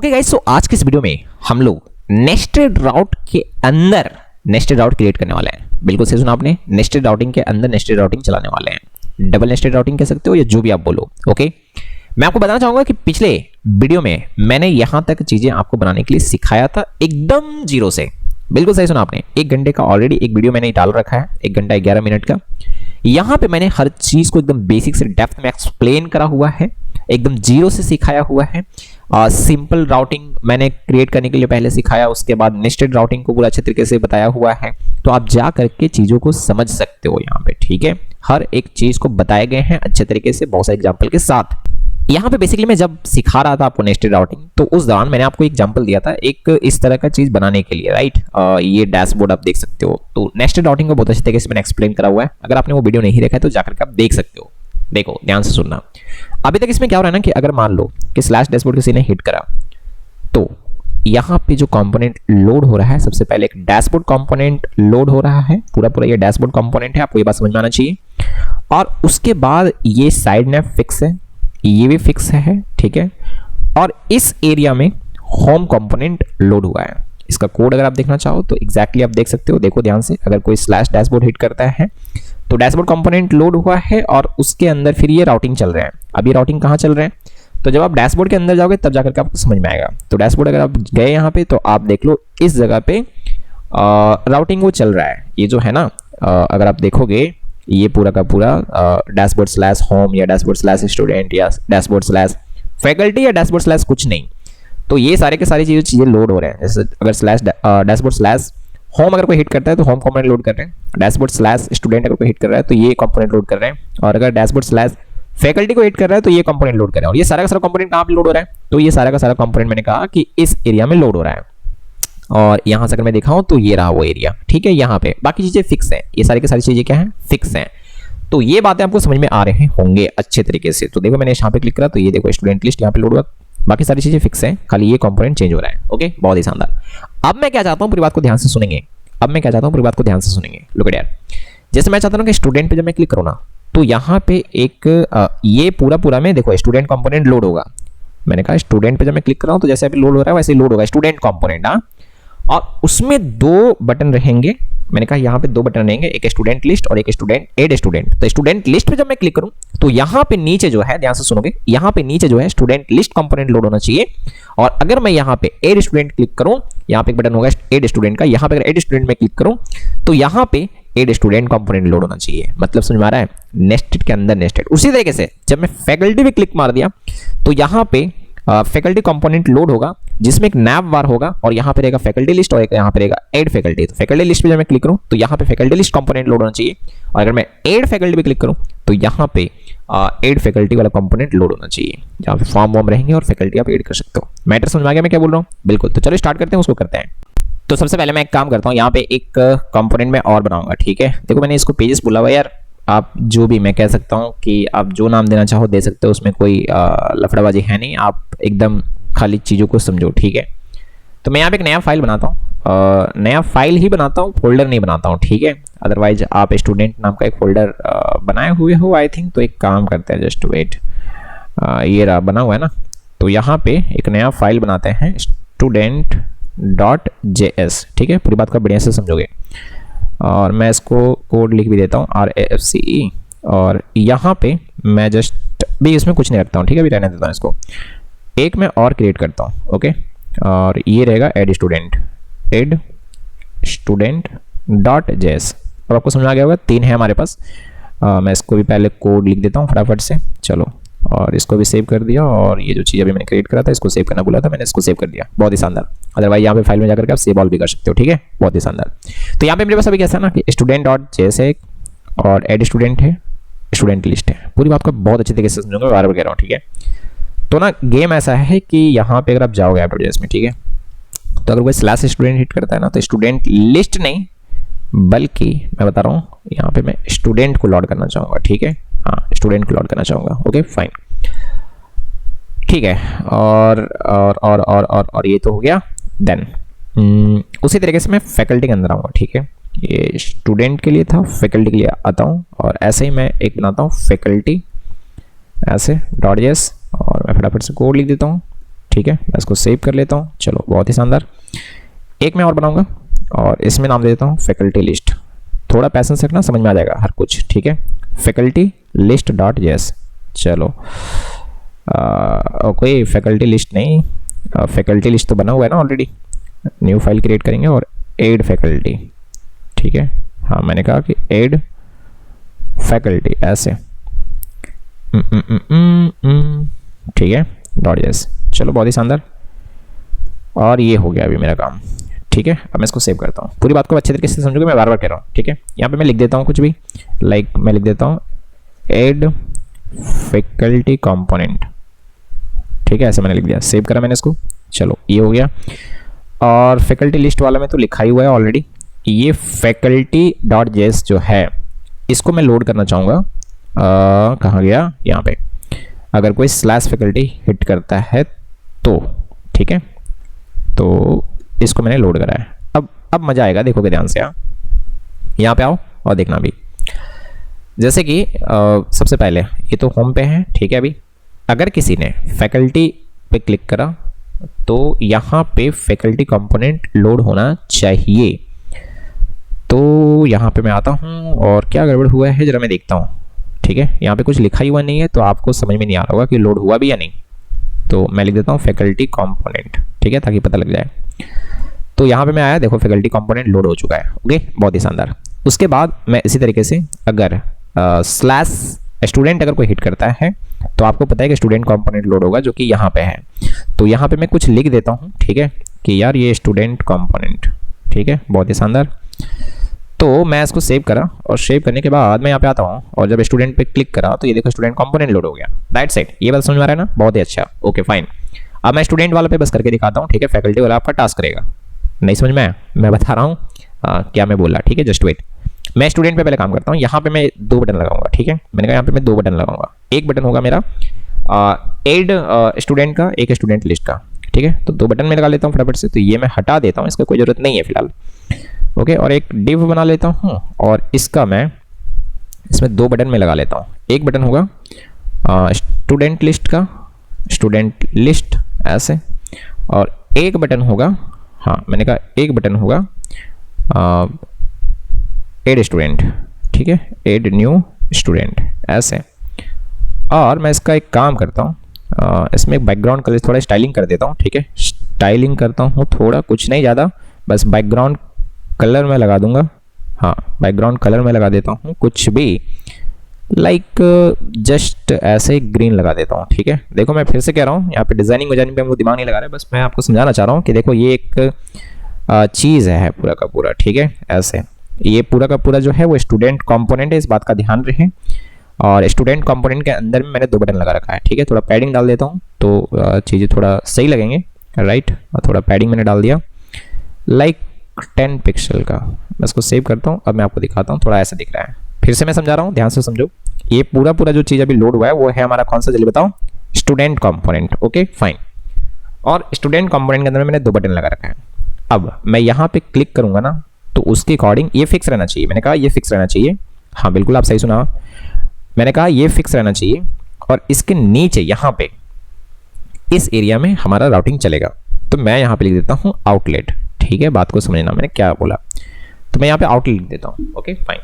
Okay guys, सो आज के इस वीडियो में हम लोग नेस्टेड राउट के अंदर नेस्टेड राउट क्रिएट करने वाले हैं। बिल्कुल सही सुना आपने, नेस्टेड राउटिंग के अंदर नेस्टेड राउटिंग चलाने वाले हैं। डबल नेस्टेड राउटिंग कह सकते हो या जो भी आप बोलो। ओके, मैं आपको बताना चाहूंगा कि पिछले वीडियो में मैंने यहां तक चीजें आपको बनाने के लिए सिखाया था एकदम जीरो से। बिल्कुल सही सुना आपने, 1 घंटे का ऑलरेडी एक वीडियो मैंने डाल रखा है, 1 घंटा 11 मिनट का। यहां पे मैंने हर चीज को एकदम बेसिक से डेप्थ में एक्सप्लेन करा हुआ है, एकदम जीरो से सिखाया हुआ है। सिंपल राउटिंग मैंने क्रिएट करने के लिए पहले सिखाया, उसके बाद नेस्टेड राउटिंग को पूरा अच्छे तरीके से बताया हुआ है। तो आप जा करके चीजों को समझ सकते हो यहाँ पे, ठीक है। हर एक चीज को बताए गए हैं अच्छे तरीके से, बहुत सारे एग्जाम्पल के साथ। यहाँ पे बेसिकली मैं जब सिखा रहा था आपको नेस्टेड राउटिंग, तो उस दौरान मैंने आपको एग्जांपल दिया था एक इस तरह का चीज बनाने के लिए, राइट। ये डैशबोर्ड आप देख सकते हो। तो नेस्टेड राउटिंग को बहुत अच्छे तरीके से मैंने एक्सप्लेन करा हुआ है। अगर आपने वो वीडियो नहीं देखा है तो जाकर के आप देख सकते हो। देखो ध्यान से सुनना। अभी तक इसमें क्या हो रहा है ना कि अगर मान लो कि स्लैश डैशबोर्ड किसी ने हिट करा, तो यहाँ पे जो कंपोनेंट लोड हो रहा है, सबसे पहले एक डैशबोर्ड कंपोनेंट लोड हो रहा है। पूरा ये डैशबोर्ड कंपोनेंट है, आपको ये बात समझ में आना चाहिए। और उसके बाद ये साइड नैव फिक्स है, ये भी फिक्स है, ठीक है। और इस एरिया में होम कंपोनेंट लोड हुआ है। इसका कोड अगर आप देखना चाहो तो एग्जैक्टली आप देख सकते हो। देखो ध्यान से, अगर कोई स्लैश डैशबोर्ड हिट करता है तो डैशबोर्ड कंपोनेंट लोड हुआ है और उसके अंदर फिर ये राउटिंग चल रहा है। अब ये राउटिंग कहाँ चल रहा है, तो जब आप डैशबोर्ड के अंदर जाओगे तब जाकर के आपको समझ में आएगा। तो डैशबोर्ड अगर आप गए यहाँ पे तो आप देख लो इस जगह पे राउटिंग वो चल रहा है। ये जो है ना, अगर आप देखोगे ये पूरा का पूरा डैशबोर्ड स्लैश होम या डैशबोर्ड स्लैश स्टूडेंट या डैशबोर्ड स्लैश फैकल्टी या डैशबोर्ड स्लैश कुछ नहीं, तो ये सारे के सारी चीजें लोड हो रहे हैं। जैसे अगर स्लैश डैशबोर्ड स्लैश होम अगर कोई हिट करता है तो होम कंपोनेंट लोड कर रहे हैं। डैशबोर्ड स्लैश स्टूडेंट अगर कोई हिट कर रहा है तो ये कंपोनेंट लोड कर रहे हैं। और अगर डैशबोर्ड स्लैश फैकल्टी को हिट कर रहा है तो ये कंपोनेंट लोड कर रहे हैं। और ये सारा का सारा कंपोनेंट कहाँ पे लोड हो रहा है, तो ये सारा का सारा कंपोनेंट मैंने कहा कि इस एरिया में लोड हो रहा है। और यहां से अगर मैं दिखाऊं तो ये रहा वो एरिया, ठीक है। यहाँ पे बाकी चीजें फिक्स हैं, ये सारी की सारी चीजें क्या है, फिक्स हैं। तो ये बातें आपको समझ में आ रहे होंगे अच्छे तरीके से। तो देखो मैंने यहाँ पे क्लिक करा तो ये देखो स्टूडेंट लिस्ट यहाँ पे लोड हुआ, बाकी सारी चीजें फिक्स हैं, खाली ये कंपोनेंट चेंज हो रहा है। ओके, बहुत ही शानदार। अब मैं क्या चाहता हूँ, पूरी बात को ध्यान से सुनेंगे। लुक एट यार, जैसे मैं चाहता हूँ कि स्टूडेंट पे जब मैं क्लिक करूँ ना, तो यहाँ पे एक ये पूरा में देखो स्टूडेंट कंपोनेंट लोड होगा। मैंने कहा स्टूडेंट पे जब मैं क्लिक कर रहा हूँ तो जैसे अभी लोड हो रहा है वैसे ही लोड होगा स्टूडेंट कंपोनेंट। हाँ, और उसमें 2 बटन रहेंगे। मैंने कहा यहाँ पे 2 बटन रहेंगे, एक स्टूडेंट लिस्ट और एक स्टूडेंट एड स्टूडेंट। तो स्टूडेंट लिस्ट पे जब मैं क्लिक करूं तो यहाँ पे नीचे जो है, ध्यान से सुनोगे, यहाँ पे नीचे जो है स्टूडेंट लिस्ट कंपोनेंट लोड होना चाहिए। और अगर मैं यहाँ पे एड स्टूडेंट क्लिक करूं, यहाँ पे एक बटन होगा एड स्टूडेंट का, यहाँ पे अगर एड स्टूडेंट में क्लिक करूं तो यहाँ पे एड स्टूडेंट कंपोनेंट लोड होना चाहिए। मतलब समझ में आ रहा है, नेस्टेड के अंदर नेस्टेड। उसी तरीके से जब मैं फैकल्टी पे क्लिक मार दिया तो यहाँ पे फैकल्टी कंपोनेंट लोड होगा जिसमें एक नैव बार होगा और यहाँ पे रहेगा फैकल्टी लिस्ट और एक यहाँ पे रहेगा एड फैकल्टी। तो फैकल्टी लिस्ट पे जब मैं क्लिक करूँ तो यहाँ पे फैकल्टी लिस्ट कंपोनेंट लोड होना चाहिए। और अगर मैं एड फैकल्टी पे क्लिक करूँ तो यहाँ पे एड फैकल्टी वाला कंपोनेंट लोड होना चाहिए, जहाँ पे फॉर्म वॉर्म रहेंगे और फैकल्टी आप एड कर सकते हो। मैटर समझ में आ गया मैं क्या बोल रहा हूँ? बिल्कुल। तो चलो स्टार्ट करते हैं, उसको करते हैं। तो सबसे पहले मैं एक काम करता हूँ, यहाँ पे एक कंपोनेंट में और बनाऊंगा, ठीक है। देखो मैंने इसको पेजेस बोला हुआ यार, आप जो भी, मैं कह सकता हूँ कि आप जो नाम देना चाहो दे सकते हो, उसमें कोई लफड़ाबाजी है नहीं। आप एकदम खाली चीज़ों को समझो, ठीक है। तो मैं यहाँ पे एक नया फाइल बनाता हूँ, नया फाइल ही बनाता हूँ, फोल्डर नहीं बनाता हूँ, ठीक है। अदरवाइज आप स्टूडेंट नाम का एक फोल्डर बनाए हुए हो आई थिंक। तो एक काम करते हैं, जस्ट वेट, ये रहा बना हुआ है ना। तो यहाँ पे एक नया फाइल बनाते हैं student.js, ठीक है। पूरी बात को बढ़िया से समझोगे। और मैं इसको कोड लिख भी देता हूँ RAFCE। और यहाँ पे मैं जस्ट भी इसमें कुछ नहीं रखता हूँ, ठीक है, अभी रहने देता हूँ इसको। एक मैं और क्रिएट करता हूँ, ओके। और ये रहेगा एड student.js। अब आपको समझ आ गया होगा, 3 है हमारे पास। मैं इसको भी पहले कोड लिख देता हूँ फटाफट से, चलो। और इसको भी सेव कर दिया। और ये जो चीज़ अभी मैंने क्रिएट करा था इसको सेव करना भूला था, मैंने इसको सेव कर दिया। बहुत ही शानदार। अदरवाइज यहाँ पे फाइल में जाकर के आप सेव ऑल भी कर सकते हो, ठीक है। बहुत ही शानदार। तो यहाँ पे मेरे पास अभी कैसा है ना कि student.js है और एड स्टूडेंट है, स्टूडेंट लिस्ट है। पूरी बात को बहुत अच्छे तरीके से समझूंगा, बार बार कह रहा हूँ, ठीक है। तो ना गेम ऐसा है कि यहाँ पे अगर आप जाओगे app.js में, ठीक है, तो अगर कोई स्लैश स्टूडेंट हिट करता है ना तो स्टूडेंट लिस्ट नहीं बल्कि मैं बता रहा हूँ यहाँ पे मैं स्टूडेंट को लॉड करना चाहूँगा, ठीक है। हाँ, स्टूडेंट को लॉड करना चाहूँगा, ओके फाइन, ठीक है। और ये तो हो गया। देन उसी तरीके से मैं फैकल्टी के अंदर आऊँगा, ठीक है। ये स्टूडेंट के लिए था, फैकल्टी के लिए आता हूँ। और ऐसे ही मैं एक बनाता हूँ फैकल्टी ऐसे .js और मैं फटाफट से कोड लिख देता हूँ, ठीक है, मैं इसको सेव कर लेता हूँ। चलो बहुत ही शानदार। एक मैं और बनाऊंगा और इसमें नाम दे देता हूँ फैकल्टी लिस्ट। थोड़ा पैसेंस रखना, समझ में आ जाएगा हर कुछ, ठीक है। Faculty list dot JS. चलो कोई फैकल्टी लिस्ट नहीं, फैकल्टी लिस्ट तो बना हुआ है ना ऑलरेडी। न्यू फाइल क्रिएट करेंगे और एड फैकल्टी, ठीक है। हाँ मैंने कहा कि एड फैकल्टी ऐसे, ठीक है, डॉट जेएस। चलो बहुत ही शानदार। और ये हो गया अभी मेरा काम, ठीक है। अब मैं इसको सेव करता हूँ। पूरी बात को अच्छे तरीके से समझोगे, मैं बार बार कह रहा हूँ, ठीक है। यहाँ पे मैं लिख देता हूँ कुछ भी, लाइक मैं लिख देता हूँ एड फैकल्टी कंपोनेंट, ठीक है, ऐसे मैंने लिख दिया, सेव करा मैंने इसको। चलो ये हो गया। और फैकल्टी लिस्ट वाला में तो लिखा ही हुआ है ऑलरेडी। ये फैकल्टी डॉट जेएस जो है इसको मैं लोड करना चाहूँगा, कहाँ गया, यहाँ पे। अगर कोई स्लैश फैकल्टी हिट करता है तो, ठीक है, तो इसको मैंने लोड करा है। अब मजा आएगा, देखोगे ध्यान से। यहाँ पे आओ और देखना भी। जैसे कि सबसे पहले ये तो होम पे है, ठीक है। अभी अगर किसी ने फैकल्टी पे क्लिक करा तो यहाँ पे फैकल्टी कंपोनेंट लोड होना चाहिए। तो यहाँ पे मैं आता हूँ और क्या गड़बड़ हुआ है जरा मैं देखता हूँ, ठीक है। यहाँ पे कुछ लिखा ही हुआ नहीं है तो आपको समझ में नहीं आ रहा होगा कि लोड हुआ भी या नहीं। तो मैं लिख देता हूँ फैकल्टी कंपोनेंट, ठीक है, ताकि पता लग जाए। तो यहाँ पे मैं आया, देखो फैकल्टी कंपोनेंट लोड हो चुका है। ओके, बहुत ही शानदार। उसके बाद मैं इसी तरीके से अगर स्लैश स्टूडेंट अगर कोई हिट करता है तो आपको पता है कि स्टूडेंट कंपोनेंट लोड होगा, जो कि यहाँ पे है। तो यहाँ पे मैं कुछ लिख देता हूँ, ठीक है, कि यार ये स्टूडेंट कंपोनेंट, ठीक है, बहुत ही शानदार। तो मैं इसको सेव करा और सेव करने के बाद मैं यहाँ पे आता हूँ और जब स्टूडेंट पे क्लिक करा तो ये देखो स्टूडेंट कंपोनेंट लोड हो गया। That's it. ये बात समझ में आ रहा है ना, बहुत ही अच्छा। Okay fine. अब मैं स्टूडेंट वाला पे बस करके दिखाता हूँ, ठीक है। फैकल्टी वाला आपका टास्क करेगा। नहीं समझ में आया, मैं बता रहा हूँ क्या मैं बोल रहा, ठीक है, जस्ट वेट। मैं स्टूडेंट पे पहले काम करता हूँ। यहाँ पे मैं 2 बटन लगाऊंगा, ठीक है। मैंने कहा यहाँ पे मैं 2 बटन लगाऊंगा। एक बटन होगा मेरा एड स्टूडेंट का, एक स्टूडेंट लिस्ट का, ठीक है। तो 2 बटन में लगा लेता हूँ फटाफट से। तो ये मैं हटा देता हूँ, इसका कोई जरूरत नहीं है फिलहाल। ओके, और एक डिव बना लेता हूँ और इसका मैं इसमें 2 बटन में लगा लेता हूँ। एक बटन होगा स्टूडेंट लिस्ट का, स्टूडेंट लिस्ट ऐसे, और एक बटन होगा, हाँ मैंने कहा एक बटन होगा एड स्टूडेंट, ठीक है, एड न्यू स्टूडेंट ऐसे। और मैं इसका एक काम करता हूँ, इसमें बैकग्राउंड कलर थोड़ा स्टाइलिंग कर देता हूँ, ठीक है। स्टाइलिंग करता हूँ थोड़ा, कुछ नहीं ज़्यादा, बस बैकग्राउंड कलर में लगा दूंगा। हाँ, बैकग्राउंड कलर में लगा देता हूँ कुछ भी, लाइक जस्ट ऐसे ग्रीन लगा देता हूँ, ठीक है। देखो मैं फिर से कह रहा हूँ, यहाँ पे डिजाइनिंग वजाइनिंग पे हमको दिमाग नहीं लगा रहा है, बस मैं आपको समझाना चाह रहा हूँ कि देखो ये एक चीज़ है पूरा का पूरा, ठीक है। ऐसे ये पूरा का पूरा जो है वो स्टूडेंट कंपोनेंट है, इस बात का ध्यान रखें। और स्टूडेंट कंपोनेंट के अंदर में मैंने 2 बटन लगा रखा है, ठीक है। थोड़ा पैडिंग डाल देता हूँ तो चीज़ें थोड़ा सही लगेंगे, राइट। और थोड़ा पैडिंग मैंने डाल दिया, लाइक 10 पिक्सल का। मैं इसको सेव करता हूँ। अब मैं आपको दिखाता हूँ, थोड़ा ऐसा दिख रहा है। फिर से मैं समझा रहा हूँ, ध्यान से समझो। ये पूरा पूरा जो चीज़ अभी लोड हुआ है वो है हमारा कौन सा, जल्दी बताओ, स्टूडेंट कंपोनेंट। Okay fine. और स्टूडेंट कंपोनेंट के अंदर मैंने 2 बटन लगा रखा है। अब मैं यहाँ पे क्लिक करूँगा ना तो उसके अकॉर्डिंग ये फिक्स रहना चाहिए। मैंने कहा ये फिक्स रहना चाहिए, हाँ बिल्कुल आप सही सुना। मैंने कहा ये फिक्स रहना चाहिए और इसके नीचे यहाँ पे इस एरिया में हमारा राउटिंग चलेगा। तो मैं यहाँ पे लिख देता हूँ आउटलेट, ठीक है। बात को समझना मैंने क्या बोला, तो मैं यहाँ पे आउटलेट लिख देता हूँ। Okay fine.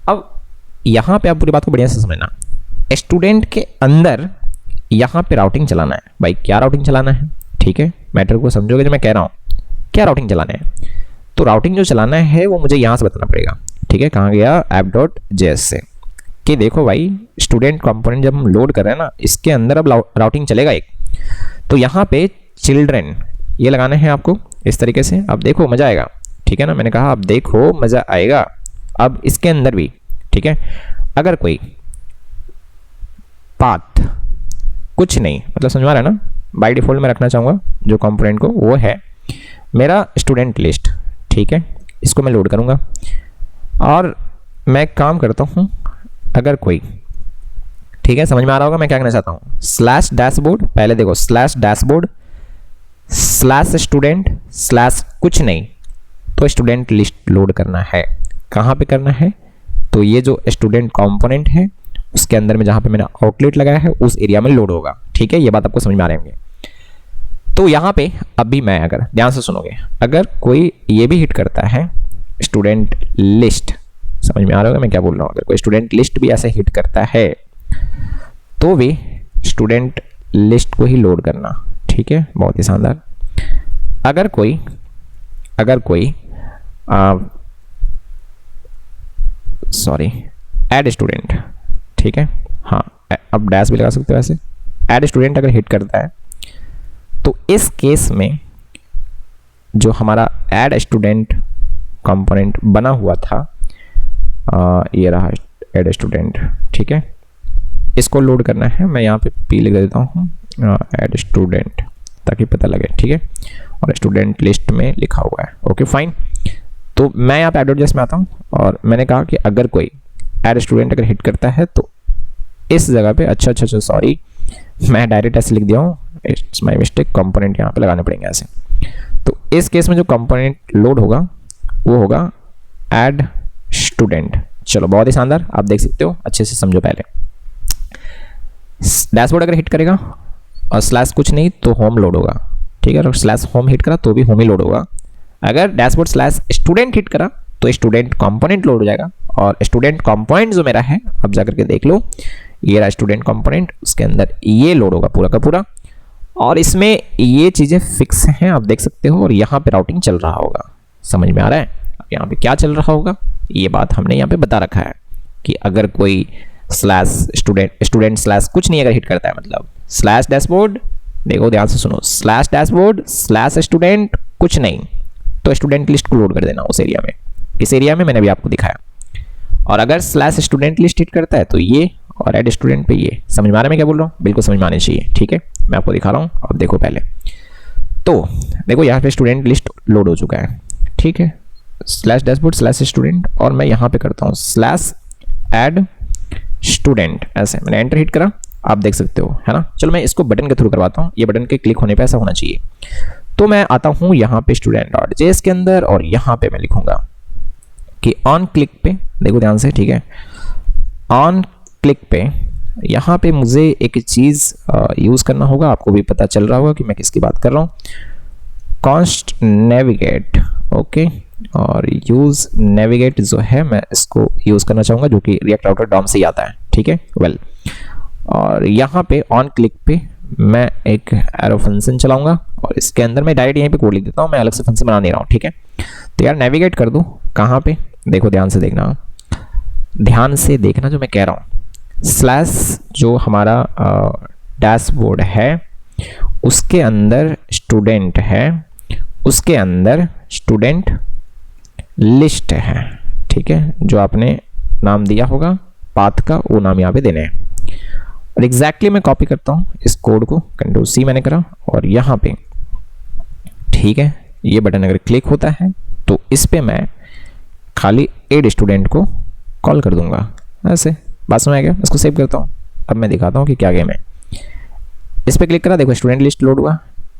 अब यहाँ पे आप पूरी बात को बढ़िया से समझना। स्टूडेंट के अंदर यहाँ पे राउटिंग चलाना है भाई। क्या राउटिंग चलाना है, ठीक है, मैटर को समझोगे जो मैं कह रहा हूँ। क्या राउटिंग चलाना है, तो राउटिंग जो चलाना है वो मुझे यहाँ से बताना पड़ेगा, ठीक है। कहाँ गया, app.js से, कि देखो भाई स्टूडेंट कंपोनेंट जब हम लोड कर रहे हैं ना, इसके अंदर अब राउटिंग चलेगा एक। तो यहाँ पे चिल्ड्रेन ये लगाने हैं आपको इस तरीके से। अब देखो मजा आएगा, ठीक है ना। मैंने कहा अब देखो मजा आएगा। अब इसके अंदर भी, ठीक है, अगर कोई पाथ कुछ नहीं, मतलब समझ में आ रहा है ना, बाय डिफॉल्ट में रखना चाहूँगा जो कंपोनेंट को, वो है मेरा स्टूडेंट लिस्ट, ठीक है। इसको मैं लोड करूँगा और मैं काम करता हूँ, अगर कोई, ठीक है, समझ में आ रहा होगा मैं क्या कहना चाहता हूँ। स्लैश डैशबोर्ड, पहले देखो slash dashboard slash student slash कुछ नहीं, तो स्टूडेंट लिस्ट लोड करना है। कहाँ पे करना है, तो ये जो स्टूडेंट कंपोनेंट है उसके अंदर में जहाँ पे मैंने आउटलेट लगाया है उस एरिया में लोड होगा, ठीक है। ये बात आपको समझ में आ रही होंगे। तो यहाँ पे अभी मैं, अगर ध्यान से सुनोगे, अगर कोई ये भी हिट करता है स्टूडेंट लिस्ट, समझ में आ रहा होगा मैं क्या बोल रहा हूँ, अगर कोई स्टूडेंट लिस्ट भी ऐसे हिट करता है तो भी स्टूडेंट लिस्ट को ही लोड करना, ठीक है, बहुत ही शानदार। अगर कोई सॉरी ऐड स्टूडेंट, ठीक है, हाँ अब डैश भी लगा सकते हो ऐसे, ऐड स्टूडेंट अगर हिट करता है तो इस केस में जो हमारा ऐड स्टूडेंट कंपोनेंट बना हुआ था, ये रहा ऐड स्टूडेंट, ठीक है, इसको लोड करना है। मैं यहाँ पे पी लिख देता हूँ, ऐड स्टूडेंट, ताकि पता लगे, ठीक है, और स्टूडेंट लिस्ट में लिखा हुआ है। Okay fine. तो मैं यहाँ पे एडवर्टाइज में आता हूँ और मैंने कहा कि अगर कोई ऐड स्टूडेंट अगर हिट करता है तो इस जगह पे, अच्छा सॉरी, मैं डायरेक्ट ऐसे लिख दिया हूँ, इट्स माय मिस्टेक, कंपोनेंट यहाँ पे लगाने पड़ेंगे ऐसे। तो इस केस में जो कंपोनेंट लोड होगा वो होगा ऐड स्टूडेंट। चलो बहुत ही शानदार, आप देख सकते हो, अच्छे से समझो। पहले डैशबोर्ड अगर हिट करेगा और स्लैश कुछ नहीं तो होम लोड होगा, ठीक है, और स्लैश होम हिट करा तो भी होम ही लोड होगा। अगर डैशबोर्ड स्लैश स्टूडेंट हिट करा तो स्टूडेंट कंपोनेंट लोड हो जाएगा, और स्टूडेंट कंपोनेंट जो मेरा है, अब जाकर के देख लो, ये रहा स्टूडेंट कंपोनेंट, उसके अंदर ये लोड होगा पूरा का पूरा, और इसमें ये चीजें फिक्स हैं, आप देख सकते हो, और यहाँ पे राउटिंग चल रहा होगा। समझ में आ रहा है यहाँ पे क्या चल रहा होगा? ये बात हमने यहाँ पे बता रखा है कि अगर कोई स्लैश स्टूडेंट स्लैश कुछ नहीं अगर हिट करता है, मतलब स्लैश डैशबोर्ड, देखो ध्यान से सुनो, स्लैश डैशबोर्ड स्लैश स्टूडेंट कुछ नहीं, तो स्टूडेंट लिस्ट को लोड कर देना उस एरिया में, इस एरिया में मैंने अभी आपको दिखाया। और अगर स्लैश स्टूडेंट लिस्ट हिट करता है तो ये, और ऐड स्टूडेंट पे ये। समझ में आ रहा है मैं क्या बोल रहा हूँ? बिल्कुल समझ में आने चाहिए, ठीक है, मैं आपको दिखा रहा हूँ। अब देखो पहले तो देखो यहाँ पे स्टूडेंट लिस्ट लोड हो चुका है, ठीक है, स्लैश डैशबोर्ड स्लैश स्टूडेंट, और मैं यहाँ पे करता हूँ स्लैश ऐड स्टूडेंट, ऐसे मैंने एंटर हिट करा, आप देख सकते हो, है ना। चलो मैं इसको बटन के थ्रू करवाता हूँ, ये बटन के क्लिक होने पे ऐसा होना चाहिए। तो मैं आता हूँ यहाँ पे student.js के अंदर, और यहाँ पे मैं लिखूंगा कि ऑन क्लिक पे, देखो ध्यान से, ठीक है, ऑन क्लिक पे यहाँ पे मुझे एक चीज़ यूज़ करना होगा, आपको भी पता चल रहा होगा कि मैं किसकी बात कर रहा हूँ, कॉन्स्ट नेविगेट, ओके, और यूज़ नेविगेट जो है मैं इसको यूज़ करना चाहूँगा, जो कि रिएक्ट राउटर डॉम से ही आता है, ठीक है, वेल। और यहाँ पे ऑन क्लिक पे मैं एक एरो फंक्शन चलाऊंगा, और इसके अंदर मैं डायरेक्ट यहीं पे कोड लिख देता हूँ, मैं अलग से फंक्शन बना नहीं रहा हूँ, ठीक है। तो यार नेविगेट कर दूँ कहाँ पे, देखो ध्यान से देखना, ध्यान से देखना जो मैं कह रहा हूँ, स्लैश जो हमारा डैशबोर्ड है उसके अंदर स्टूडेंट है, उसके अंदर स्टूडेंट लिस्ट है, ठीक है, जो आपने नाम दिया होगा पाथ का, वो नाम यहाँ पे देने हैं। और एग्जैक्टली मैं कॉपी करता हूँ इस कोड को, कंट्रोल सी मैंने करा, और यहाँ पे, ठीक है, ये बटन अगर क्लिक होता है तो इस पे मैं खाली ऐड स्टूडेंट को कॉल कर दूंगा, ऐसे। बात समझ आ गया? इसको सेव करता हूँ, अब मैं दिखाता हूँ कि क्या गेम है। इस पे क्लिक करा, देखो स्टूडेंट लिस्ट लोड हुआ,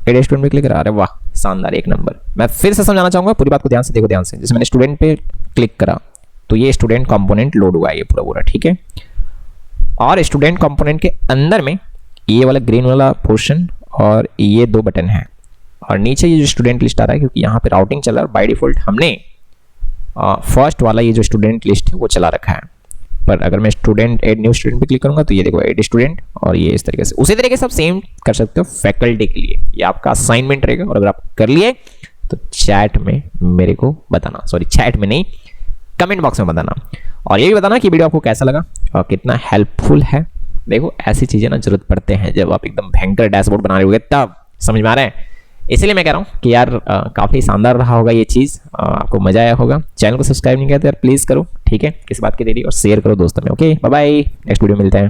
ऐड स्टूडेंट पे क्लिक करा, अरे वाह शानदार, एक नंबर। मैं फिर से समझाना चाहूंगा पूरी बात को, ध्यान से देखो, ध्यान से। जैसे मैंने स्टूडेंट पे क्लिक करा तो ये स्टूडेंट कंपोनेंट लोड हुआ है, ये पूरा, ठीक है। और स्टूडेंट कंपोनेंट के अंदर में ये वाला ग्रीन वाला पोर्शन और ये दो बटन है, और नीचे ये जो स्टूडेंट लिस्ट आ रहा है, क्योंकि यहाँ पे राउटिंग चल रहा है, बाय डिफॉल्ट हमने फर्स्ट वाला ये जो स्टूडेंट लिस्ट है वो चला रखा है। पर अगर मैं स्टूडेंट ऐड न्यू स्टूडेंट पे क्लिक करूंगा तो ये देखो ऐड स्टूडेंट, और ये इस तरीके से, उसी तरीके से आप सेम कर सकते हो फैकल्टी के लिए, ये आपका असाइनमेंट रहेगा। और अगर आप कर लिए तो चैट में मेरे को बताना, सॉरी चैट में नहीं, कमेंट बॉक्स में बताना, और ये भी बताना कि वीडियो आपको कैसा लगा और कितना हेल्पफुल है। देखो ऐसी चीजें ना जरूरत पड़ते हैं जब आप एकदम भयंकर डैशबोर्ड बना रहे होगे, तब समझ में आ रहा है। इसलिए मैं कह रहा हूँ कि यार काफ़ी शानदार रहा होगा ये चीज़, आपको मजा आया होगा। चैनल को सब्सक्राइब नहीं किया तो यार प्लीज़ करो, ठीक है, किस बात की देरी, और शेयर करो दोस्तों में। Okay bye bye, next video मिलते हैं।